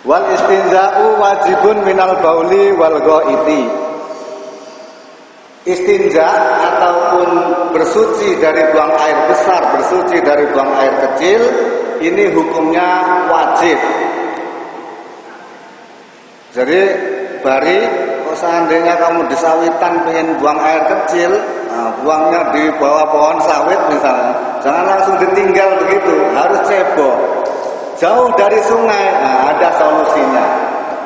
Wal istinja'u wajibun minal bauli wal ghaiti. Istinja ataupun bersuci dari buang air besar, bersuci dari buang air kecil, ini hukumnya wajib. Jadi bari, kalau seandainya kamu di sawitan pengen buang air kecil, buangnya di bawah pohon sawit misalnya, jangan langsung ditinggal begitu, harus cebok. Jauh dari sungai, ada solusinya.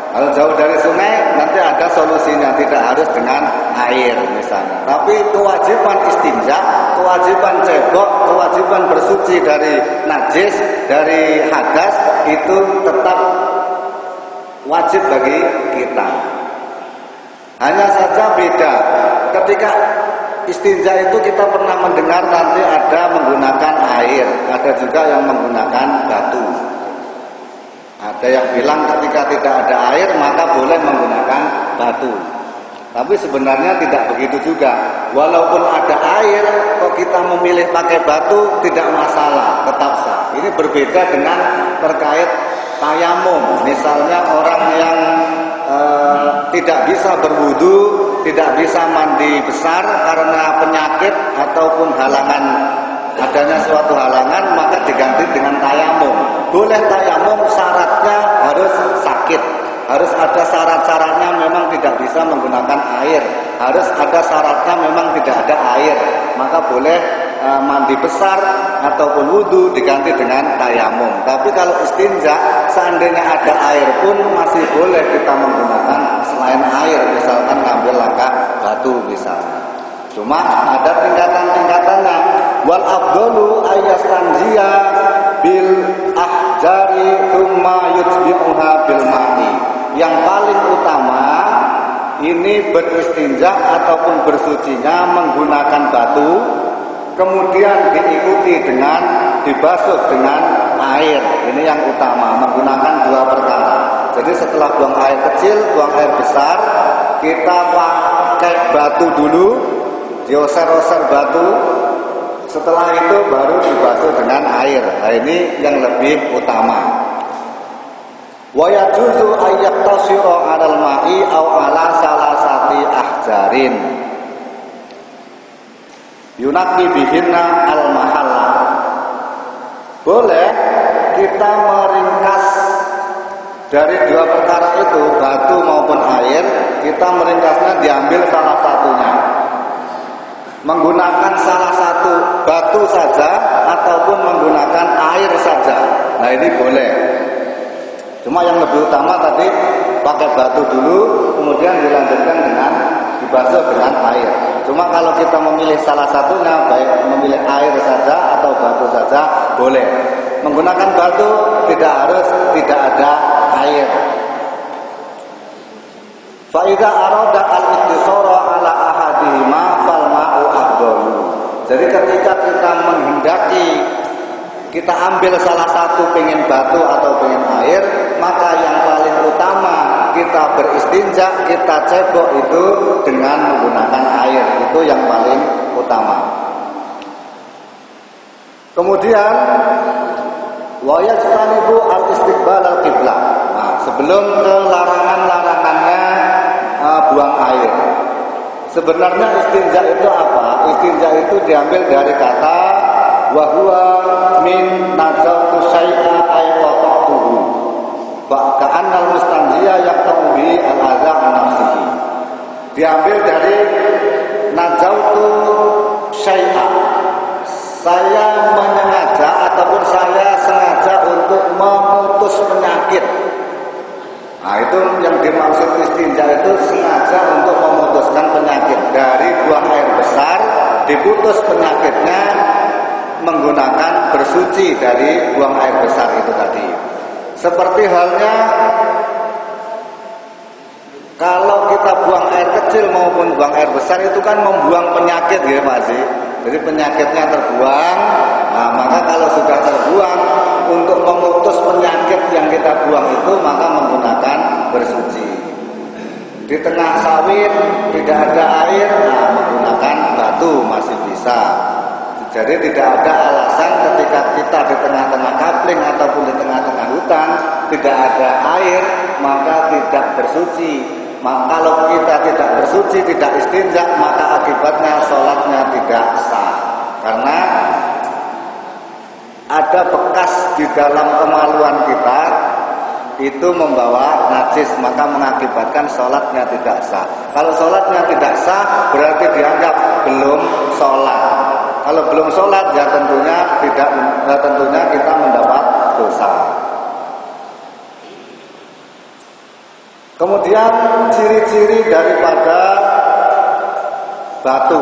Kalau jauh dari sungai, nanti ada solusinya, tidak harus dengan air misalnya. Tapi kewajiban istinja, kewajiban cebok, kewajiban bersuci dari najis, dari hadas, itu tetap wajib bagi kita. Hanya saja beda, ketika istinja itu kita pernah mendengar nanti ada menggunakan air, ada juga yang menggunakan batu. Ada yang bilang ketika tidak ada air maka boleh menggunakan batu. Tapi sebenarnya tidak begitu juga. Walaupun ada air, kok kita memilih pakai batu tidak masalah, tetap sah. Ini berbeda dengan terkait tayamum. Misalnya orang yang tidak bisa berwudu, tidak bisa mandi besar karena penyakit ataupun halangan, adanya suatu halangan, maka diganti dengan tayamum. Boleh tayamum, syaratnya harus sakit, harus ada syarat-syaratnya, memang tidak bisa menggunakan air, harus ada syaratnya memang tidak ada air, maka boleh mandi besar ataupun wudu diganti dengan tayamum. Tapi kalau istinja, seandainya ada air pun masih boleh kita menggunakan selain air, misalkan ngambil langkah batu misalnya. Cuma ada tingkatan-tingkatannya. Wal afdalu ayastanziya bil ahjari thumma yutbi'uha bil ma'i. Yang paling utama ini beristinja ataupun bersucinya menggunakan batu, kemudian diikuti dengan dibasuh dengan air. Ini yang utama, menggunakan dua perkara. Jadi setelah buang air kecil, buang air besar, kita pakai batu dulu, dioser-oser batu, setelah itu baru dibasuh dengan air. Nah, ini yang lebih utama. Wa yajuzu ayyaktasiru 'alal ma'i aw 'ala salasati ahjarin yunaqi bihinna al mahalla. Boleh kita meringkas dari dua perkara itu, batu maupun air, kita meringkasnya diambil salah satunya, menggunakan salah satu batu saja ataupun menggunakan air saja. Nah, ini boleh. Cuma yang lebih utama tadi pakai batu dulu, kemudian dilanjutkan dengan dibasuh dengan air. Cuma kalau kita memilih salah satunya, baik memilih air saja atau batu saja, boleh. Menggunakan batu tidak harus tidak ada air. Fa idza arada al-ittisara ala ahadihima fal ma'u afdalu. Jadi ketika kita menghendaki kita ambil salah satu, pengen batu atau pengen air, maka yang paling utama kita beristinja, kita cebok itu dengan menggunakan air. Itu yang paling utama. Kemudian wa yajtanibu al-istiqbal al-qiblah. Nah, sebelum ke larangan-larangannya buang air. Sebenarnya istinja itu apa? Istinja itu diambil dari kata wa huwa min nazautu syai'a ay qata'tuhu. Fa ka'annal mustanjiya yaqta'u bi al-adza an nafsihi. Diambil dari nazautu syai'a. Saya menyengaja ataupun saya sengaja untuk memutus penyakit. Nah, itu yang dimaksud istinja itu sengaja untuk memutuskan penyakit. Dari buang air besar diputus penyakitnya menggunakan bersuci dari buang air besar itu tadi. Seperti halnya kalau kita buang air kecil maupun buang air besar itu kan membuang penyakit ya Pak Haji. Jadi penyakitnya terbuang. Nah, maka kalau sudah terbuang, untuk memutus penyakit yang kita buang itu maka menggunakan bersuci. Di tengah sawit tidak ada air, nah menggunakan batu masih bisa. Jadi tidak ada alasan ketika kita di tengah-tengah kapling ataupun di tengah-tengah hutan tidak ada air maka tidak bersuci. Kalau kita tidak bersuci, tidak istinja, maka akibatnya sholatnya tidak sah. Karena ada bekas di dalam kemaluan kita itu membawa najis, maka mengakibatkan sholatnya tidak sah. Kalau sholatnya tidak sah berarti dianggap belum sholat. Kalau belum sholat ya tentunya kita mendapat dosa. Kemudian ciri-ciri daripada batu.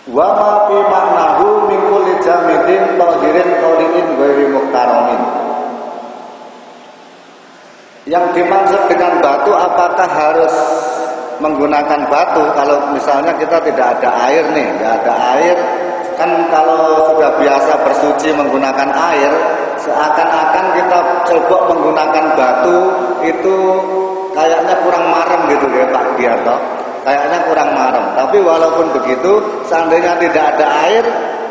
Wa ma fi ma'nahu min kulli jamidin tahirin qawlin ghairi muhtaramin. Yang dimaksud dengan batu apakah harus menggunakan batu? Kalau misalnya kita tidak ada air nih, tidak ada air, kan kalau sudah biasa bersuci menggunakan air, seakan-akan kita coba menggunakan batu itu kayaknya kurang marem gitu ya Pak Giarto. Kayaknya kurang marem. Tapi walaupun begitu, seandainya tidak ada air,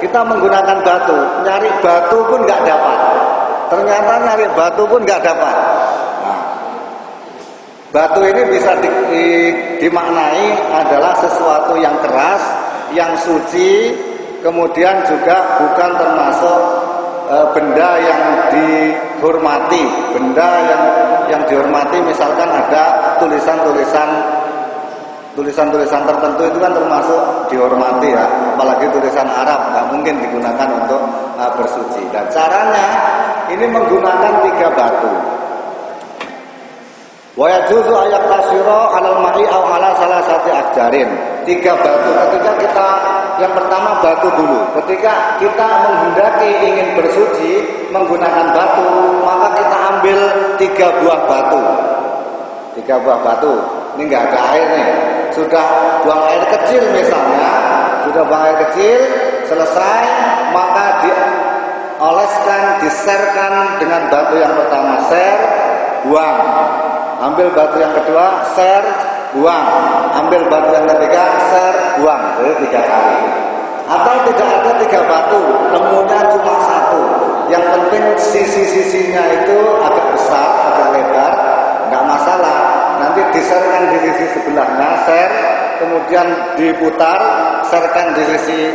kita menggunakan batu, nyari batu pun nggak dapat. Ternyata nyari batu pun nggak dapat. Nah, batu ini bisa dimaknai adalah sesuatu yang keras, yang suci, kemudian juga bukan termasuk benda yang dihormati. Benda yang dihormati misalkan ada tulisan-tulisan tertentu itu kan termasuk dihormati ya, apalagi tulisan Arab nggak mungkin digunakan untuk bersuci. Dan caranya ini menggunakan 3 batu. Wa yajuzu ayat tasyira 'alal ma'i aw 'ala salasati ahjarin. 3 batu. Ketika kita yang pertama batu dulu. Ketika kita menghendaki ingin bersuci menggunakan batu, maka kita ambil 3 buah batu. 3 buah batu. Ini enggak ada air nih. Sudah buang air kecil misalnya, sudah buang air kecil, selesai, maka dioleskan, diserkan dengan batu yang pertama, ser, buang. Ambil batu yang kedua, ser, buang. Ambil batu yang ketiga, ser, buang. Jadi 3 kali. Atau tidak ada 3 batu, nemunya cuma 1. Yang penting sisi-sisinya itu agak besar, agak lebar, nggak masalah. Nanti diserkan di sisi sebelahnya, ser, kemudian diputar, serkan di sisi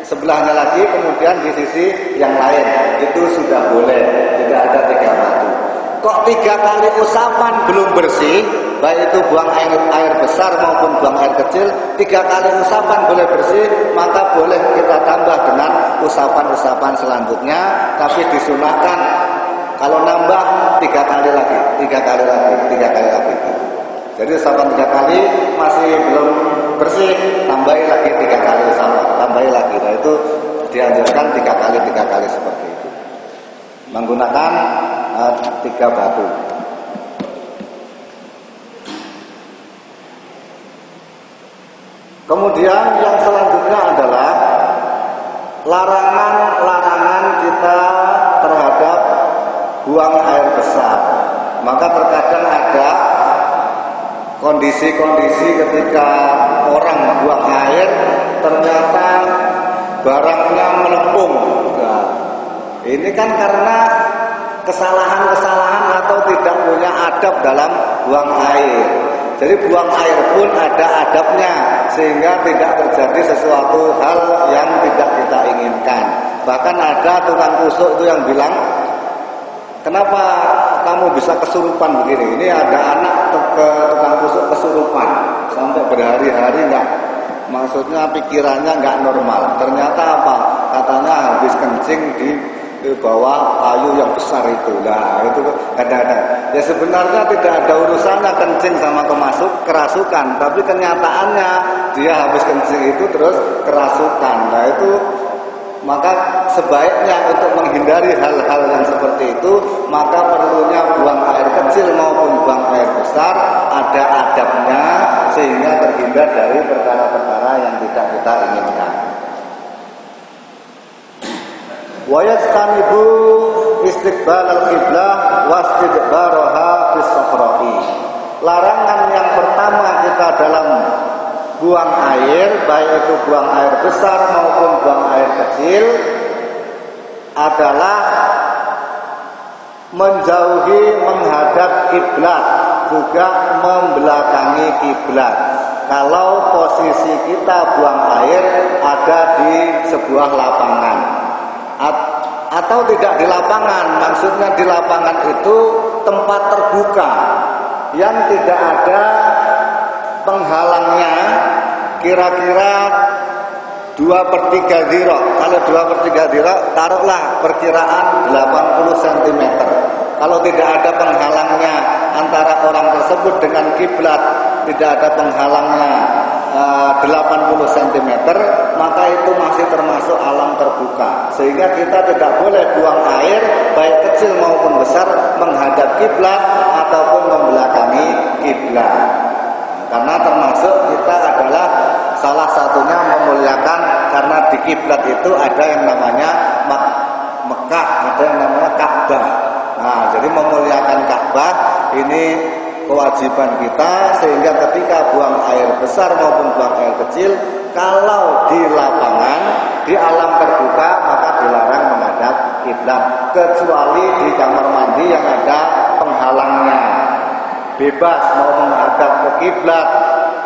sebelahnya lagi, kemudian di sisi yang lain. Itu sudah boleh, tidak ada 3 batu. Kok 3 kali usapan belum bersih, baik itu buang air besar maupun buang air kecil, 3 kali usapan boleh bersih, maka boleh kita tambah dengan usapan-usapan selanjutnya, tapi disunahkan kalau nambah 3 kali lagi, 3 kali lagi, 3 kali lagi. Jadi usapan 3 kali masih belum bersih, tambahi lagi 3 kali usapan, tambahi lagi. Nah itu dianjurkan 3 kali seperti itu. Menggunakan 3 batu. Kemudian yang selanjutnya adalah larangan kita terhadap buang air besar. Maka terkadang ada kondisi-kondisi ketika orang buang air ternyata barangnya melempung. Nah, ini kan karena kesalahan-kesalahan atau tidak punya adab dalam buang air. Jadi buang air pun ada adabnya sehingga tidak terjadi sesuatu hal yang tidak kita inginkan. Bahkan ada tukang kusuk itu yang bilang, kenapa kamu bisa kesurupan begini? Ini ada anak ke tukang kusuk kesurupan sampai berhari-hari enggak. Maksudnya pikirannya enggak normal. Ternyata apa? Katanya habis kencing di bawah kayu yang besar itu. Nah, itu kadang-kadang. Ya sebenarnya tidak ada urusannya kencing sama kerasukan, tapi kenyataannya dia habis kencing itu terus kerasukan. Nah, itu maka sebaiknya untuk menghindari hal-hal yang seperti itu, maka perlunya buang air kecil maupun buang air besar ada adabnya sehingga terhindar dari perkara-perkara yang tidak kita inginkan. Wa yastanibu istiqbal al-qiblah wa istidbaraha bis safra'i. Larangan yang pertama kita dalam buang air, baik itu buang air besar maupun buang air kecil, adalah menjauhi menghadap kiblat, juga membelakangi kiblat. Kalau posisi kita buang air ada di sebuah lapangan atau tidak di lapangan, maksudnya di lapangan itu tempat terbuka yang tidak ada penghalangnya, kira-kira 2/3 dhira. Kalau 2/3 dhira, taruhlah perkiraan 80 cm. Kalau tidak ada penghalangnya antara orang tersebut dengan kiblat, tidak ada penghalangnya 80 cm, maka itu masih termasuk alam terbuka. Sehingga kita tidak boleh buang air baik kecil maupun besar menghadap kiblat ataupun membelakangi kiblat. Karena termasuk kita adalah salah satunya memuliakan, karena di kiblat itu ada yang namanya Mekah, ada yang namanya Ka'bah. Nah, jadi memuliakan Ka'bah ini kewajiban kita, sehingga ketika buang air besar maupun buang air kecil, kalau di lapangan, di alam terbuka, maka dilarang menghadap kiblat, kecuali di kamar mandi yang ada penghalangnya. Bebas mau menghadap ke kiblat,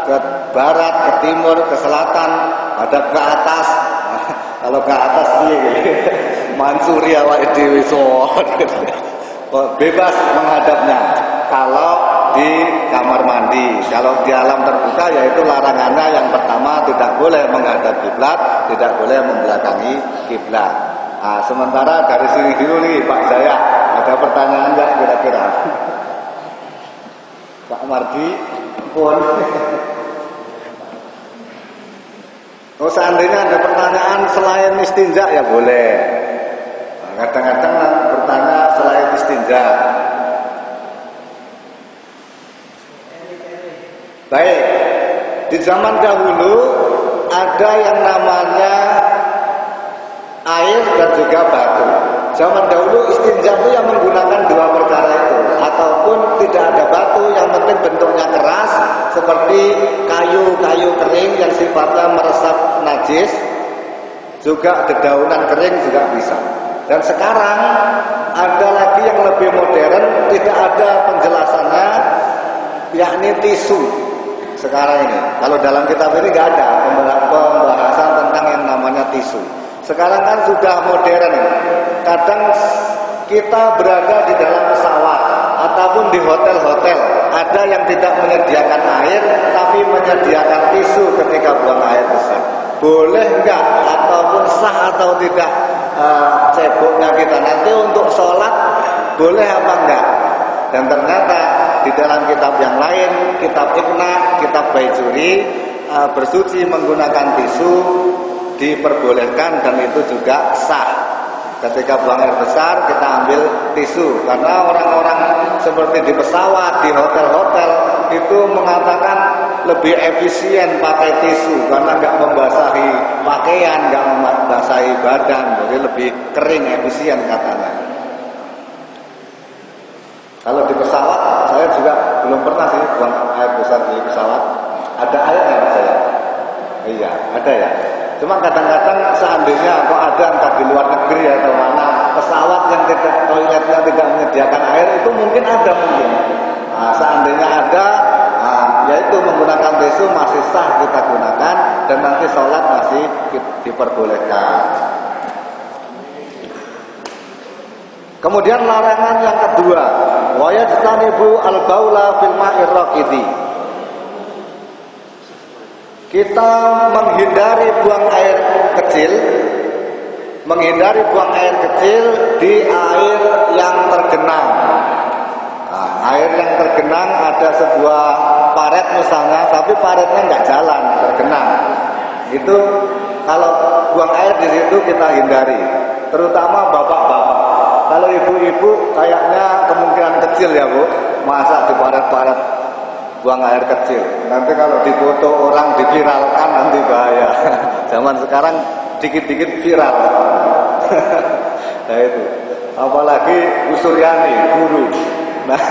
ke barat, ke timur, ke selatan, ada ke atas. Nah, kalau ke atas piye Mansuri awake dhewe bebas menghadapnya. Kalau di kamar mandi, kalau di alam terbuka, yaitu larangannya yang pertama tidak boleh menghadap kiblat, tidak boleh membelakangi kiblat. Nah, sementara dari sini dulu nih Pak Jaya, ada pertanyaan nggak kira-kira? Pak Mardi pun. Oh, seandainya ada pertanyaan selain istinja ya boleh. Nah, kadang-kadang bertanya selain istinja. Baik, di zaman dahulu ada yang namanya air dan juga batu. Zaman dahulu istinja itu yang menggunakan dua perkara itu, ataupun tidak ada batu, yang penting bentuknya keras seperti kayu-kayu kering yang sifatnya meresap najis, juga dedaunan kering juga bisa. Dan sekarang ada lagi yang lebih modern, tidak ada penjelasannya, yakni tisu. Sekarang ini, kalau dalam kitab ini nggak ada pembahasan tentang yang namanya tisu. Sekarang kan sudah modern. Kadang kita berada di dalam pesawat ataupun di hotel-hotel, ada yang tidak menyediakan air tapi menyediakan tisu ketika buang air besar. Boleh enggak ataupun sah atau tidak ceboknya kita nanti untuk sholat, boleh apa enggak? Dan ternyata di dalam kitab yang lain, kitab Iqna, kitab Baijuri, bersuci menggunakan tisu diperbolehkan, dan itu juga sah. Ketika buang air besar kita ambil tisu, karena orang-orang seperti di pesawat, di hotel-hotel itu mengatakan lebih efisien pakai tisu karena nggak membasahi pakaian, nggak membasahi badan, jadi lebih kering, efisien katanya. Kalau di pesawat, saya juga belum pernah sih buang air besar di pesawat. Ada air nggak saya? Iya, ada ya. Cuma kadang-kadang seandainya kok ada entah di luar negeri atau mana pesawat yang tidak, toiletnya tidak menyediakan air, itu mungkin ada mungkin. Nah, seandainya ada, yaitu menggunakan tisu masih sah kita gunakan, dan nanti sholat masih diperbolehkan. Kemudian larangan yang kedua, wa yajtanibu al-baula fil ma'ir raqidi. Kita menghindari buang air kecil, menghindari buang air kecil di air yang tergenang. Nah, air yang tergenang, ada sebuah paret misalnya, tapi paretnya nggak jalan, tergenang. Itu kalau buang air di situ kita hindari, terutama bapak-bapak. Kalau ibu-ibu kayaknya kemungkinan kecil ya Bu, masa di paret-paret buang air kecil. Nanti kalau difoto orang, diviralkan, nanti bahaya. Zaman sekarang dikit-dikit viral. Nah itu, apalagi Bu Suryani, guru. Nah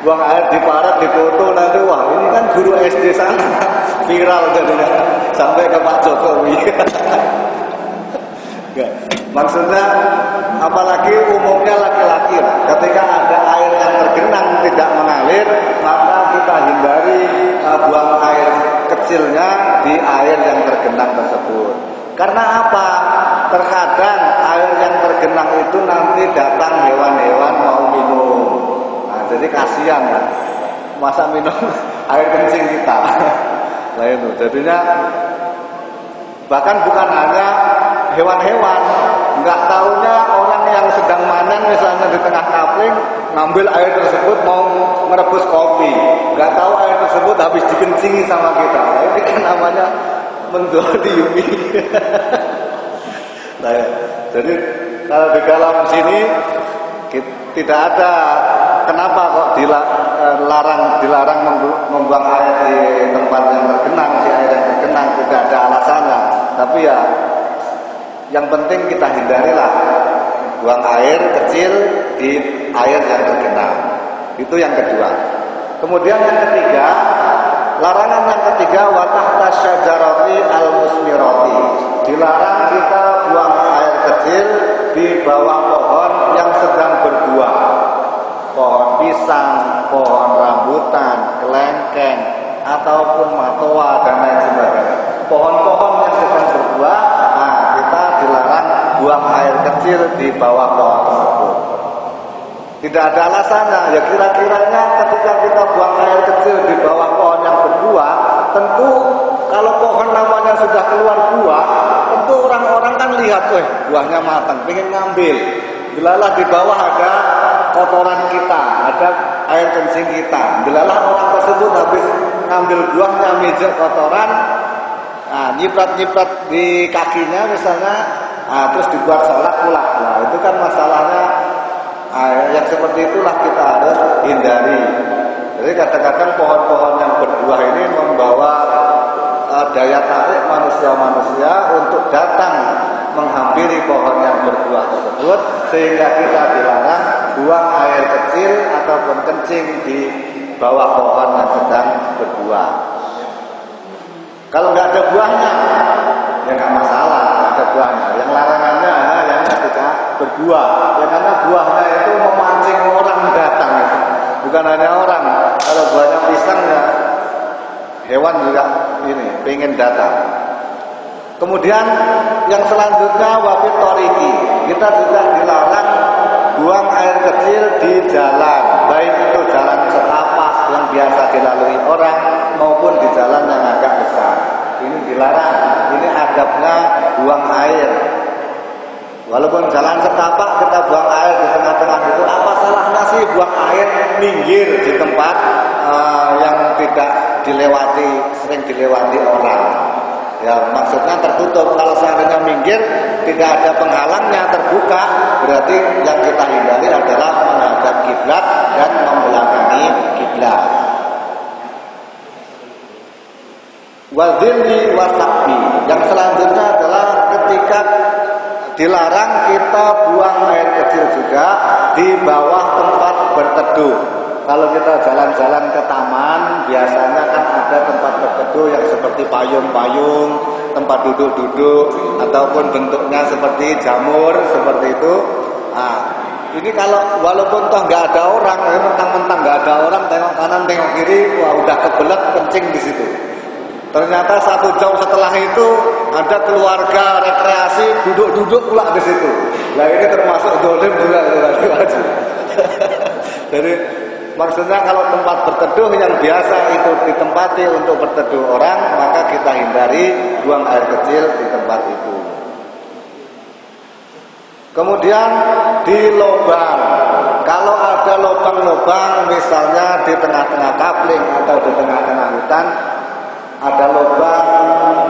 buang air di parat, di foto nanti, wah ini kan guru SD sana viral jadinya sampai ke Pak Jokowi. Maksudnya apalagi umumnya laki-laki lah, ketika ada air yang tergenang tidak mengalir, maka kita hindari buang air kecilnya di air yang tergenang tersebut. Karena apa? Terkadang air yang tergenang itu nanti datang hewan-hewan mau minum. Nah, jadi kasihan lah. Masa minum air kencing kita. Nah itu, jadinya bahkan bukan hanya hewan-hewan, nggak taunya orang yang sedang manen misalnya di tengah kapling ngambil air tersebut mau merebus kopi, nggak tahu air tersebut habis dikencingi sama kita. Nah, ini kan namanya mendolimi. Nah, jadi kalau di dalam sini tidak ada kenapa kok dilarang membuang air di tempat yang tergenang, di air yang tergenang, tidak ada alasannya. Tapi ya yang penting kita hindarilah buang air kecil di air yang tergenang. Itu yang kedua. Kemudian yang ketiga, larangan yang ketiga wa tahta syajarati al-musmirati. Dilarang kita buang air kecil di bawah pohon yang sedang berbuah. Pohon pisang, pohon rambutan, kelengkeng, ataupun matoa dan lain sebagainya. Pohon-pohon yang sedang berbuah, nah kita dilarang buang air kecil di bawah pohon tersebut. Tidak ada alasannya. Ya kira-kiranya ketika kita buang air kecil di bawah pohon yang berbuah, tentu kalau pohon namanya sudah keluar buah, tentu orang-orang kan lihat, buahnya matang, pengen ngambil. Delalah di bawah ada kotoran kita, ada air kencing kita. Delalah orang tersebut habis ngambil buahnya, mijak kotoran, nyiprat-nyiprat di kakinya misalnya, terus dibuat sholat pula. Nah itu kan masalahnya. Yang seperti itulah kita harus hindari. Jadi kadang-kadang pohon-pohon yang berbuah ini membawa daya tarik manusia-manusia untuk datang menghampiri pohon yang berbuah tersebut, sehingga kita dilarang buang air kecil ataupun kencing di bawah pohon yang sedang berbuah. Kalau nggak ada buahnya, ya nggak masalah, nggak ada buahnya. Yang larangannya yang ketika berbuah, ya karena buahnya itu memancing orang datang. Bukan hanya orang, kalau buahnya pisang ya hewan juga ini pengen datang. Kemudian yang selanjutnya wafit toriki, kita juga dilarang buang air kecil di jalan, baik itu jalan setapak yang biasa dilalui orang maupun di jalan yang agak besar. Ini dilarang, ini adabnya buang air. Walaupun jalan setapak kita buang air di tengah-tengah itu, apa salahnya sih buang air minggir di tempat yang tidak dilewati, sering dilewati orang. Ya maksudnya tertutup. Kalau seandainya minggir tidak ada penghalangnya, terbuka, berarti yang kita hindari adalah menghadap kiblat dan membelakangi kiblat. Wadzilli wasakbi. Yang selanjutnya adalah ketika dilarang kita buang air kecil juga di bawah tempat berteduh. Kalau kita jalan-jalan ke taman, biasanya kan ada tempat berteduh yang seperti payung-payung, tempat duduk-duduk, ataupun bentuknya seperti jamur, seperti itu. Nah, ini kalau walaupun toh nggak ada orang, mentang-mentang nggak ada orang, tengok kanan, tengok kiri, wah udah kebelet kencing di situ. Ternyata 1 jam setelah itu ada keluarga rekreasi duduk-duduk pula di situ. Nah ini termasuk dolim juga. Jadi maksudnya kalau tempat berteduh yang biasa itu ditempati untuk berteduh orang, maka kita hindari buang air kecil di tempat itu. Kemudian di lubang, kalau ada lubang-lubang misalnya di tengah-tengah kapling atau di tengah-tengah hutan, ada lubang,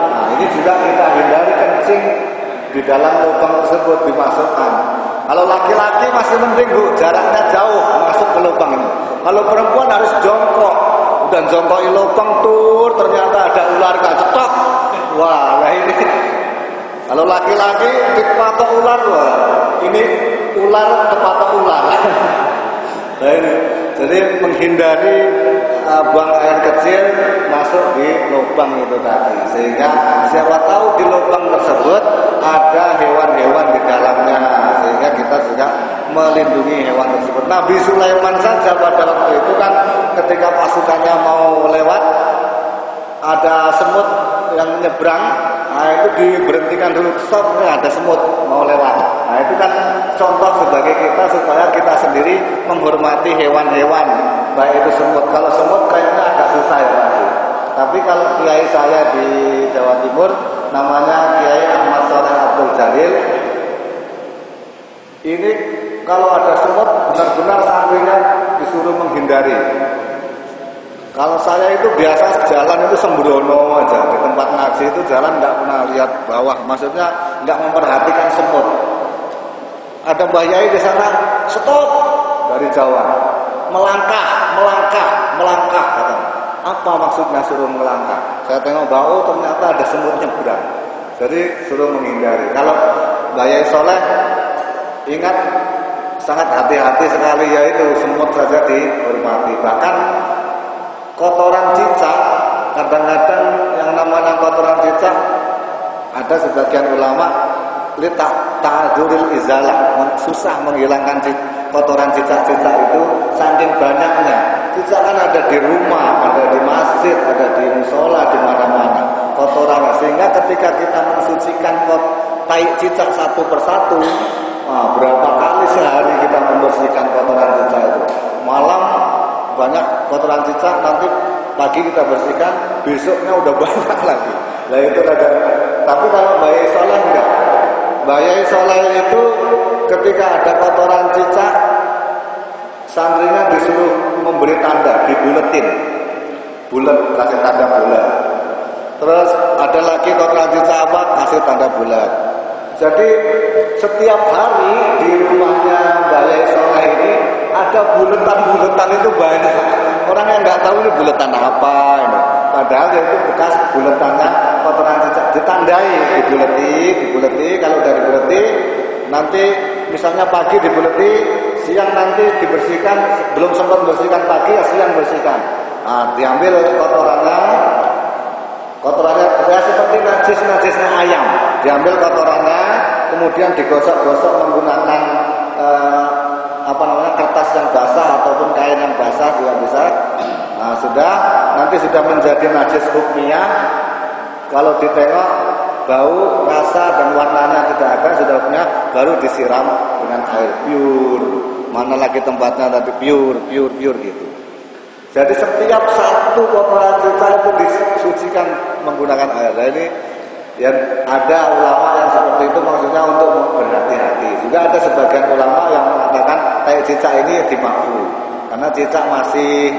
nah ini juga kita hindari kencing di dalam lubang tersebut dimasukkan. Kalau laki-laki masih mending bu, jaraknya jauh masuk ke lubang ini. Kalau perempuan harus jongkok, dan jongkoki lubang tur, ternyata ada ular kactok. Wah, nah ini. Kalau laki-laki dipatok ular, wah ini ular kepatok ular. Nah ini. Jadi menghindari buang air kecil masuk di lubang itu tadi, sehingga siapa tahu di lubang tersebut ada hewan-hewan di dalamnya, sehingga kita juga melindungi hewan tersebut. Nabi Sulaiman saja pada waktu itu kan ketika pasukannya mau lewat, ada semut yang nyebrang, nah itu diberhentikan dulu, stop, ada semut mau lewat. Nah itu kan contoh sebagai kita supaya kita sendiri menghormati hewan-hewan, baik itu semut. Kalau semut kayaknya agak susah ya Pak. Tapi kalau kiai saya di Jawa Timur, namanya Kiai Ahmad Sholeh Abdul Jalil, ini kalau ada semut benar-benar santrinya disuruh menghindari. Kalau saya itu biasa jalan itu sembrono aja, di tempat ngaji itu jalan nggak pernah lihat bawah, maksudnya nggak memperhatikan semut. Ada Mbah Yai di sana, stop, dari Jawa, melangkah kata. Apa maksudnya suruh melangkah? Saya tengok bau, ternyata ada semut nyebrang, jadi suruh menghindari. Kalau Mbah Yai Soleh ingat sangat hati-hati sekali, yaitu semut saja dihormati. Bahkan kotoran cicak, kadang-kadang yang namanya kotoran cicak, ada sebagian ulama ta'adzuril izalah, susah menghilangkan kotoran cicak-cicak itu saking banyaknya. Cicak kan ada di rumah, ada di masjid, ada di musola, di mana-mana kotorannya, sehingga ketika kita mensucikan tai cicak satu persatu, berapa kali sehari kita membersihkan kotoran cicak itu. Malam banyak kotoran cicak, nanti pagi kita bersihkan, besoknya udah banyak lagi. Nah itu ada. Tapi kalau Mbah Yai Soleh enggak. Mbah Yai Soleh itu ketika ada kotoran cicak, santrinya disuruh memberi tanda, dibuletin, bulat, kasih tanda bulat. Terus ada lagi kotoran cicak apa, kasih tanda bulat. Jadi setiap hari di rumahnya Mbah Yai Soleh ini ada buletan-buletan itu banyak. Orang yang nggak tahu ini buletan apa ini. Padahal itu bekas buletannya kotoran cicak, ditandai, dibuleti. Kalau udah dibuleti, nanti misalnya pagi dibuleti, siang nanti dibersihkan. Belum sempat bersihkan pagi, ya siang bersihkan. Nah, diambil kotorannya saya seperti najisnya ayam. Diambil kotorannya, kemudian digosok-gosok menggunakan kertas yang basah ataupun kain yang basah juga bisa. Nah, nanti sudah menjadi najis hukmiyah. Kalau ditengok bau, rasa dan warnanya tidak ada, sudah punya, baru disiram dengan air pure. Mana lagi tempatnya tadi pure gitu. Jadi setiap satu kotoran cicak itu disucikan menggunakan air. Nah, ini yang ada ulama yang seperti itu, maksudnya untuk berhati-hati. Juga ada sebagian ulama yang mengatakan tai cicak ini dimakruh karena cicak masih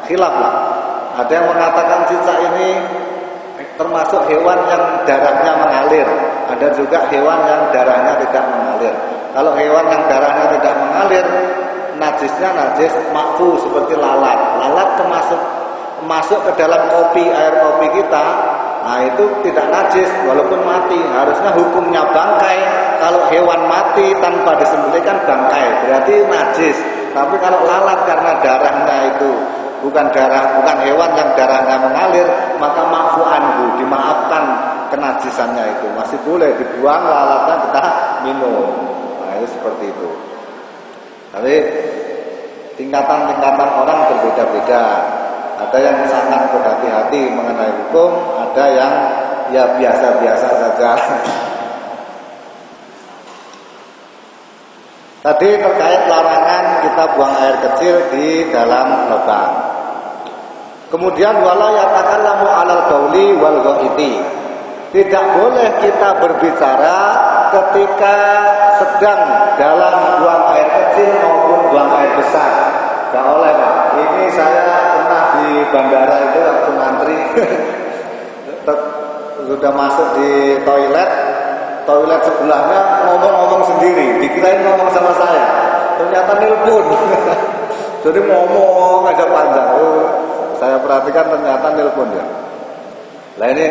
khilaf lah. Ada yang mengatakan cicak ini termasuk hewan yang darahnya mengalir. Ada juga hewan yang darahnya tidak mengalir. Kalau hewan yang darahnya tidak mengalir, najisnya najis makfu seperti lalat. Lalat masuk ke dalam air kopi kita, nah itu tidak najis walaupun mati. Harusnya hukumnya bangkai. Kalau hewan mati tanpa disembelih kan bangkai, berarti najis. Tapi kalau lalat karena darahnya itu bukan hewan yang darahnya mengalir, maka ma'fu anhu, dimaafkan kenajisannya itu. Masih boleh dibuang lalatnya, kita minum. Nah itu seperti itu. Tapi tingkatan-tingkatan orang berbeda-beda. Ada yang sangat berhati-hati mengenai hukum, ada yang ya biasa-biasa saja. Tadi terkait larangan kita buang air kecil di dalam lubang. Kemudian wala yatakallamu 'alal bauli wal ghaiti. Tidak boleh kita berbicara ketika sedang dalam buang air kecil maupun buang air besar. Tidak boleh, Pak. Ini saya pernah di bandara itu waktu ngantri sudah masuk di toilet sebelahnya ngomong-ngomong sendiri, dikirain ngomong sama saya, ternyata nelpon. Jadi ngomong aja panjang. Saya perhatikan ternyata nelpon ya. Nah ini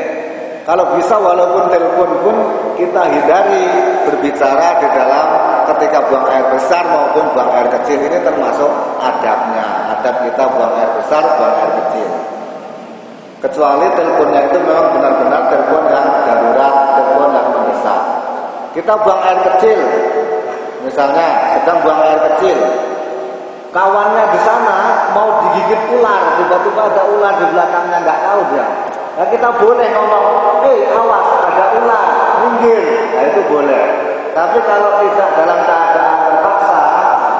Kalau bisa walaupun telepon pun kita hindari berbicara di dalam ketika buang air besar maupun buang air kecil. Ini termasuk adabnya. Adab kita buang air besar, buang air kecil. Kecuali teleponnya itu memang benar-benar telepon yang darurat, telepon yang mendesak. Kita buang air kecil, misalnya sedang buang air kecil, kawannya di sana mau digigit ular, tiba-tiba ada ular di belakangnya, nggak tahu dia. Nah, kita boleh ngomong, awas ada ular, minggir. Nah, itu boleh. Tapi kalau tidak dalam keadaan terpaksa,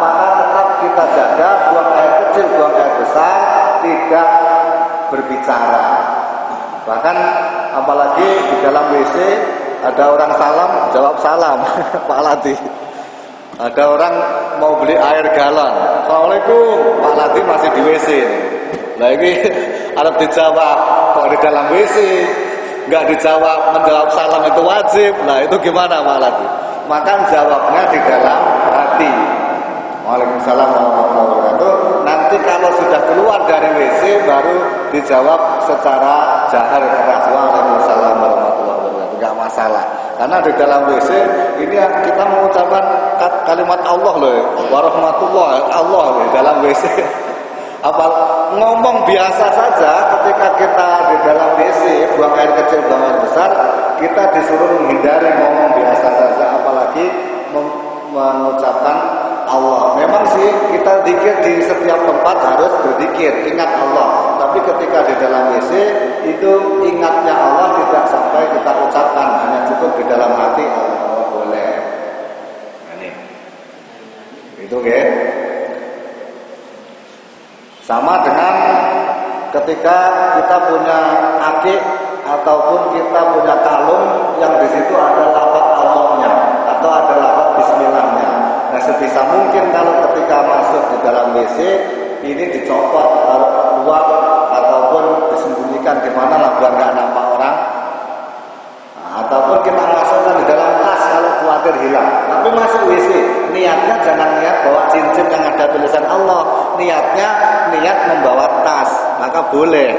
maka tetap kita jaga buang air kecil, buang air besar, tidak berbicara. Bahkan apalagi di dalam WC ada orang salam, jawab salam. Pak Lati. Ada orang mau beli air galon. Assalamualaikum. Pak Lati masih di WC. Nah ini harus dijawab. Kok di dalam WC nggak dijawab, menjawab salam itu wajib. Nah itu gimana Pak Lati? Maka jawabnya di dalam hati. Waalaikumsalam warahmatullahi wabarakatuh. Nanti kalau sudah keluar dari WC baru dijawab secara jahar keras. Waalaikumsalam warahmatullahi wabarakatuh. Enggak masalah. Karena di dalam WC ini kita mengucapkan kalimat Allah loh, warahmatullahi Allah loh dalam WC. Apa ngomong biasa saja ketika kita di dalam WC buang air kecil, buang air besar, kita disuruh menghindari ngomong biasa saja, apalagi mengucapkan Allah. Memang sih kita zikir di setiap tempat harus berzikir, ingat Allah. Tapi ketika di dalam WC itu ingatnya Allah tidak sampai kita ucapkan, hanya cukup di dalam hati Allah boleh. Ini itu okay. Sama dengan ketika kita punya akik ataupun kita punya kalung yang di situ ada lafaz Allahnya atau ada lafaz Bismillahnya. Nah sebisa mungkin kalau ketika masuk di dalam WC ini dicopot, keluar ataupun disembunyikan di mana lah biar nggak nampak orang. Nah, ataupun kita masukkan di dalam tas kalau khawatir hilang. Tapi masuk WC, niatnya jangan niat bawa cincin yang ada tulisan Allah. Niatnya niat membawa tas, maka boleh.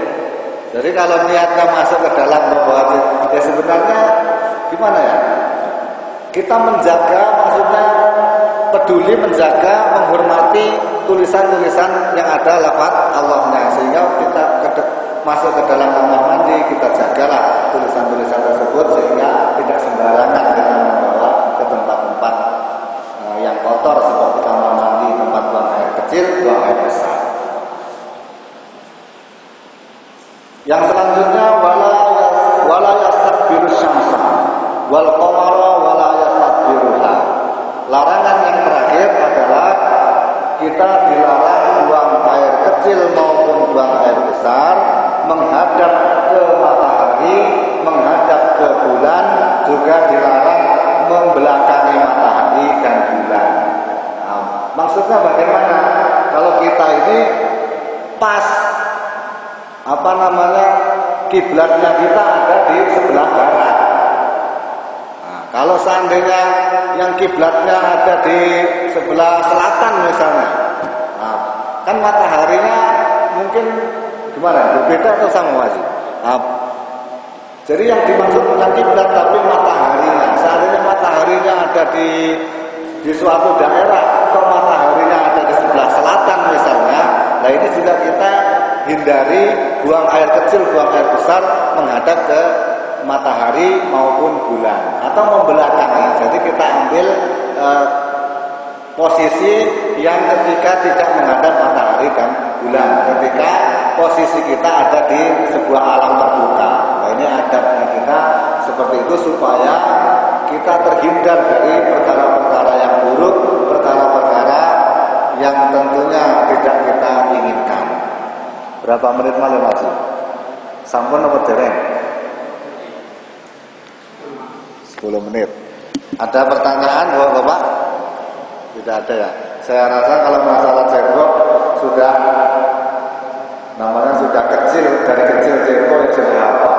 Jadi kalau niatnya masuk ke dalam membawa cincin, ya sebenarnya gimana ya? Kita menjaga, maksudnya peduli, menjaga, menghormati tulisan-tulisan yang ada lafaz Allahnya, sehingga kita masuk ke dalam kamar mandi kita jagalah tulisan-tulisan tersebut sehingga tidak sembarangan kita membawa ke tempat-tempat yang kotor seperti kamar mandi, tempat buang air kecil, buang air besar. Yang selanjutnya wala yastakbiru syamsa wal qamara wala yastakbiruha. Larangan yang terakhir adalah kita dilarang buang air kecil maupun buang air besar menghadap ke matahari, menghadap ke bulan, juga dilarang membelakangi matahari dan bulan. Nah, maksudnya bagaimana? Kalau kita ini pas kiblatnya kita ada di sebelah barat. Nah, kalau seandainya yang kiblatnya ada di sebelah selatan misalnya, nah, kan mataharinya mungkin gimana? Berbeda atau sama masih? Nah, jadi yang dimaksud bukan kiblat tapi mataharinya. Seandainya mataharinya ada di suatu daerah atau mataharinya ada di sebelah selatan misalnya, nah ini juga kita hindari buang air kecil, buang air besar menghadap ke matahari maupun bulan atau membelakangi. Jadi kita ambil posisi yang ketika tidak menghadap matahari dan bulan, ketika posisi kita ada di sebuah alam terbuka. Nah ini adabnya kita seperti itu supaya kita terhindar dari perkara-perkara yang buruk, perkara-perkara yang tentunya tidak kita inginkan. Berapa menit malam lagi? Sampun apa dereng? 10 menit. Ada pertanyaan Bapak? Tidak ada ya. Saya rasa kalau masalah cebok sudah namanya sudah kecil, dari kecil cebok sudah apa?